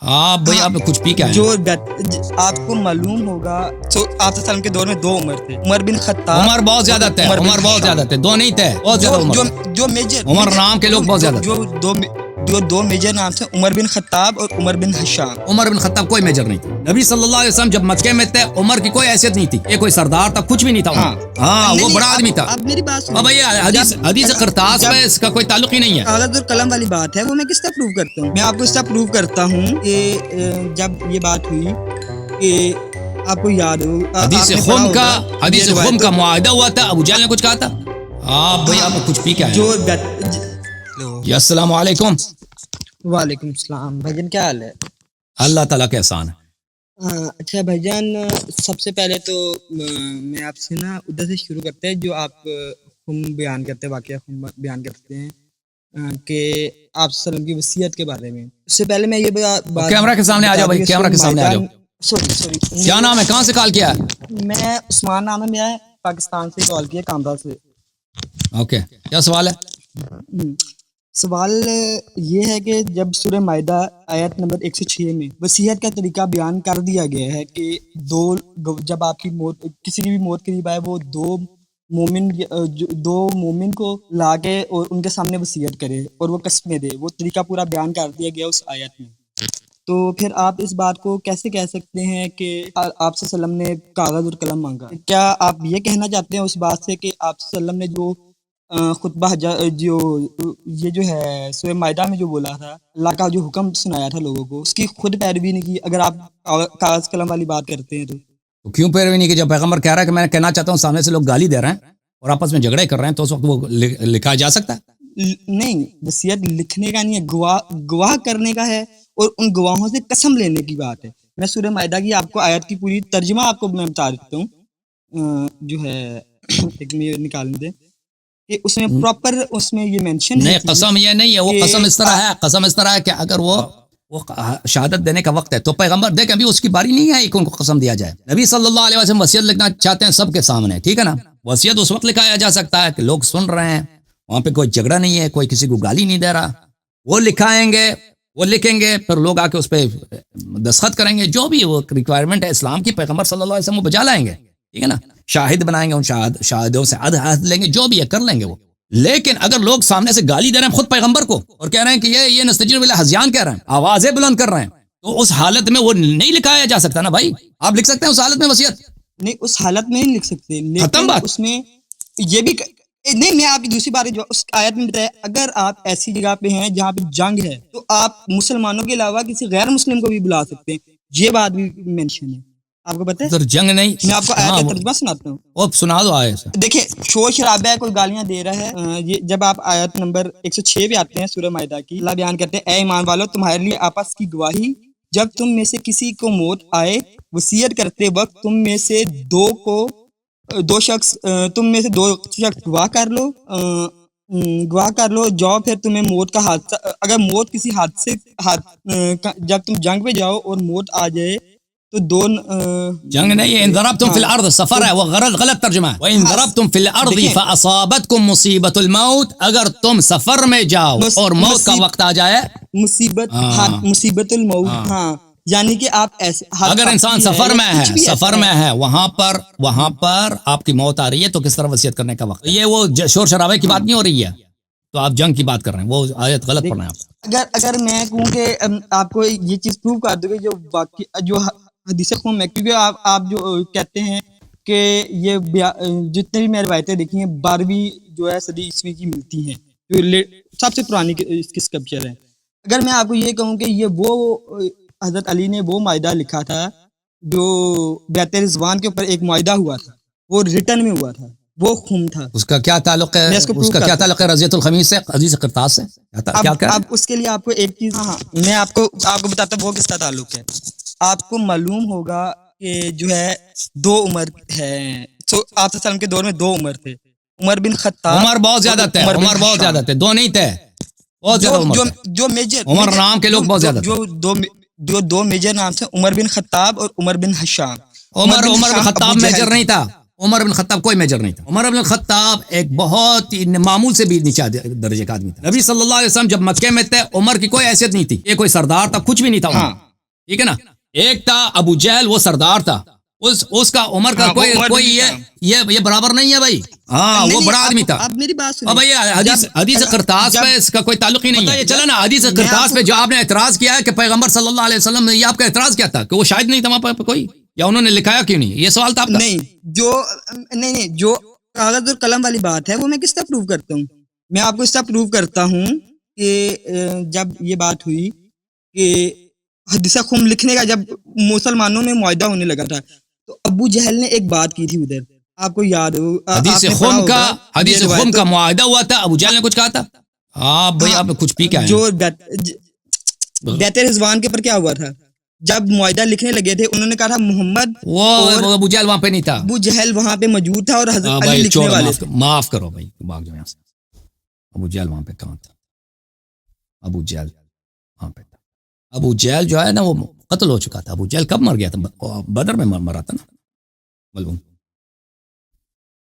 آپ بھائی آپ کچھ پی کے آئے جو آپ کو معلوم ہوگا تو آپ وسلم کے دور میں دو عمر تھے، عمر بن خطاب، عمر بہت زیادہ تھے، عمر بہت زیادہ تھے، دو نہیں تھے، بہت زیادہ عمر، جو میجر عمر نام کے لوگ بہت زیادہ تھے، جو دو میجر نام تھے، عمر بن خطاب اور عمر بن ہشام۔ عمر بن خطاب کوئی میجر نہیں تھا، نبی صلی اللہ علیہ وسلم جب مکے میں تھے عمر کی کوئی حیثیت نہیں تھی، یہ کوئی سردار تھا، کچھ بھی نہیں تھا، ہاں وہ بڑا آدمی تھا۔ اب میری بات سنیں، اب حدیث کرتاس میں اس کا کوئی تعلق ہی نہیں ہے۔ کاغذ اور قلم والی بات ہے، وہ میں کس طرح پروف کرتا ہوں؟ میں آپ کو اس طرح پروف کرتا ہوں کہ جب یہ بات ہوئی کہ آپ کو یاد ہو حدیث خم کا معاہدہ ہوا تھا، ابو جہل نے کچھ کہا تھا۔ آپ بھائی آپ کچھ پی کے آئے جی السلام علیکم۔ وعلیکم السلام بھائی جان، کیا حال ہے؟ اللہ تعالیٰ کے احسان ہے۔ اچھا بھائی جان، سب سے پہلے تو میں آپ سے نا ادھر سے شروع کرتے ہیں جو آپ خم بیان کرتے ہیں، واقعہ خم بیان کرتے ہیں کہ آپ صلی اللہ علیہ وسلم کی وصیت کے بارے میں۔ اس سے پہلے میں یہ بات کیمرہ کے سامنے آ جاؤ بھائی، کیمرہ کے سامنے آ جاؤ۔ سوری کیا نام ہے، کہاں سے کال کیا ہے؟ میں عثمان نام ہے میرا، پاکستان سے کال کیا، کامرا سے۔ اوکے، کیا سوال ہے؟ سوال یہ ہے کہ جب سورہ مائدہ آیت نمبر 106 میں وصیت کا طریقہ بیان کر دیا گیا ہے کہ جب آپ کی موت، کسی کی بھی موت قریب آئے، وہ دو مومن کو لا کے اور ان کے سامنے وصیت کرے اور وہ قسمیں دے، وہ طریقہ پورا بیان کر دیا گیا اس آیت میں۔ تو پھر آپ اس بات کو کیسے کہہ سکتے ہیں کہ آپ صلی اللہ علیہ وسلم نے کاغذ اور قلم مانگا؟ کیا آپ یہ کہنا چاہتے ہیں اس بات سے کہ آپ صلی اللہ علیہ وسلم نے جو خطبہ یہ جو ہے سورہ مائدہ میں جو بولا تھا، اللہ کا جو حکم سنایا تھا لوگوں کو، اس کی خود پیروی نہیں کی؟ اگر آپ کاغذ قلم والی بات کرتے ہیں تو کیوں پیروی نہیں کی؟ جب پیغمبر کہہ رہا ہے کہ میں کہنا چاہتا ہوں، سامنے سے لوگ گالی دے رہے ہیں اور آپس میں جھگڑے کر رہے ہیں، تو اس وقت وہ لکھا جا سکتا ہے؟ نہیں، وصیت لکھنے کا نہیں ہے، گواہ کرنے کا ہے، اور ان گواہوں سے قسم لینے کی بات ہے۔ میں سورہ مائدہ کی آپ کو آیت کی پوری ترجمہ آپ کو میں بتا دیتا ہوں، جو ہے ایک میں نکالنے دیں کہ اس میں پراپر اس میں یہ مینشن ہے۔ نہیں، قسم یہ نہیں ہے، وہ قسم اس طرح ہے، قسم اس طرح ہے کہ اگر وہ شہادت دینے کا وقت ہے تو پیغمبر دیکھ ابھی اس کی باری نہیں ہے کہ ان کو قسم دیا جائے۔ نبی صلی اللہ علیہ وسلم وصیت لکھنا چاہتے ہیں سب کے سامنے، ٹھیک ہے نا؟ وصیت اس وقت لکھایا جا سکتا ہے کہ لوگ سن رہے ہیں، وہاں پہ کوئی جھگڑا نہیں ہے، کوئی کسی کو گالی نہیں دے رہا، وہ لکھائیں گے، وہ لکھیں گے، پھر لوگ آ کے اس پہ دستخط کریں گے، جو بھی وہ ریکوائرمنٹ ہے اسلام کی، پیغمبر صلی اللہ علیہ وسلم وہ بجا لائیں گے، ٹھیک ہے نا؟ شاہد بنائیں گے، ان شاہدوں سے عہد لیں گے، جو بھی ہے کر لیں گے وہ۔ لیکن اگر لوگ سامنے سے گالی دے رہے ہیں خود پیغمبر کو اور کہہ رہے ہیں کہ یہ نستجیب باللہ ہذیان کہہ رہے ہیں، آوازیں بلند کر رہے ہیں، تو اس حالت میں وہ نہیں لکھایا جا سکتا نا بھائی۔ آپ لکھ سکتے ہیں اس حالت میں وصیت؟ نہیں، اس حالت میں نہیں لکھ سکتے، ختم بات۔ اس میں یہ بھی نہیں، میں آپ کی دوسری بات جو اس آیت میں بتایا، اگر آپ ایسی جگہ پہ ہیں جہاں پہ جنگ ہے تو آپ مسلمانوں کے علاوہ کسی غیر مسلم کو بھی بلا سکتے ہیں، یہ بات بھی مینشن ہے، آپ کو پتہ ہے؟ جنگ نہیں، میں آپ کو آیت کا ترجمہ سناتا ہوں، وہ سنا دو آیت۔ دیکھیں، شور شرابہ ہے، کوئی گالیاں دے رہا ہے، یہ جب آپ آیت نمبر 106 پہ آتے ہیں سورہ مائدہ کی، اللہ بیان کرتے ہیں، اے ایمان والو، تمہارے لیے آپس کی گواہی، جب تم میں سے کسی کو موت آئے، وصیت کرتے وقت تم میں سے دو شخص گواہ کر لو، جاؤ پھر تمہیں موت کا حادثہ، اگر موت کسی حادثے جب تم جنگ پہ جاؤ اور موت آ جائے تو جنگ نہیں، ان ضربتم فی الارض سفر ہے، وہ غلط ترجمہ ہے، وَإِن ضَرَبْتُمْ فِي الْأَرْضِ فَأَصَابَتْكُمْ مُصِيبَةُ الْمَوْتِ، اگر تم سفر میں جاؤ اور موت کا وقت آ جائے، مصیبت الموت، ہاں، یعنی کہ آپ ایسے اگر انسان سفر میں ہے وہاں پر آپ کی موت آ رہی ہے تو کس طرح وصیت کرنے کا وقت ہے؟ یہ وہ شور شرابے کی بات نہیں ہو رہی ہے، تو آپ جنگ کی بات کر رہے ہیں، وہ آیت غلط پڑھ رہے ہیں آپ۔ اگر میں کہوں کہ آپ کو یہ چیز پروو کر دوں کہ جو حدیث خم ہے، کیونکہ آپ جو کہتے ہیں کہ یہ جتنے بھی میں روایتیں دیکھی ہیں 12ویں جو ہے صدی عیسوی کی ملتی ہیں، جو سب سے پرانی اس کی اسکرپچر ہے۔ اگر میں آپ کو یہ کہوں کہ یہ وہ حضرت علی نے وہ معاہدہ لکھا تھا جو بیعت رضوان کے اوپر ایک معاہدہ ہوا تھا، وہ ریٹن میں ہوا تھا، وہ خم تھا، اس کا کیا تعلق ہے؟ اس کا کیا تعلق ہے رضیت الخمیس سے، حدیث قرطاس سے؟ اب اس کے لیے آپ کو ایک چیز، میں آپ کو بتاتا ہوں وہ کس کا تعلق ہے۔ آپ کو معلوم ہوگا کہ جو ہے دو عمر ہے، تو آپ صلی اللہ علیہ وسلم کے دور میں دو عمر تھے، عمر بن خطاب، عمر بہت زیادہ تھے، عمر بہت زیادہ تھے، دو نہیں تھے، بہت زیادہ عمر تھے، جو میجر عمر نام کے لوگ بہت زیادہ تھے، جو دو میجر نام تھے، عمر بن خطاب اور عمر بن ہشام۔ عمر بن خطاب میجر نہیں تھا، عمر بن خطاب کوئی میجر نہیں تھا، عمر بن خطاب ایک بہت ہی معمول سے بھی نیچے درجے کا آدمی تھا۔ نبی صلی اللہ علیہ وسلم جب مکے میں تھے عمر کی کوئی حیثیت نہیں تھی، یہ کوئی سردار تھا، کچھ بھی نہیں تھا، ٹھیک ہے نا. ایک تھا ابو جہل, وہ سردار تھا, اس کا عمر کا کوئی یہ برابر نہیں ہے بھائی. ہاں وہ بڑا آدمی تھا. اب میری بات اب بھائی حدیث قرطاس پہ اس کا کوئی تعلق ہی نہیں ہے. چلا نا, حدیث قرطاس پہ جو آپ نے اعتراض کیا ہے کہ پیغمبر صلی اللہ علیہ وسلم نے, یہ آپ کا اعتراض کیا تھا کہ وہ شاید نہیں تھا وہاں پہ کوئی, یا انہوں نے لکھایا کیوں نہیں, یہ سوال تھا آپ کا. نہیں جو کاغذ اور قلم والی بات ہے وہ میں کس طرح پروف کرتا ہوں. میں آپ کو اس طرح پروف کرتا ہوں کہ جب یہ بات ہوئی کہ حدیث خم لکھنے کا جب مسلمانوں میں معاہدہ ہونے لگا تھا تو ابو جہل نے ایک بات کی تھی ادھر, آپ کو یاد ہو حدیث خم کا معاہدہ ہوا تھا, ابو جہل نے کچھ کہا تھا. ہاں بھائی آپ کچھ پی کے آئے. جو بیت رضوان کے پر کیا ہوا تھا, جب معاہدہ لکھنے لگے تھے انہوں نے کہا تھا محمد, وہ ابو جہل وہاں پہ نہیں تھا. ابو جہل وہاں پہ موجود تھا اور حضرت علی لکھنے والے تھے. معاف کرو بھائی, بھاگ جاؤ یہاں سے. ابو جہل وہاں پہ کہاں تھا؟ ابو جہل وہاں پہ تھا. ابو جہل جو ہے نا وہ قتل ہو چکا تھا. ابو جہل کب مر گیا تھا؟ بدر میں مرا تھا نا.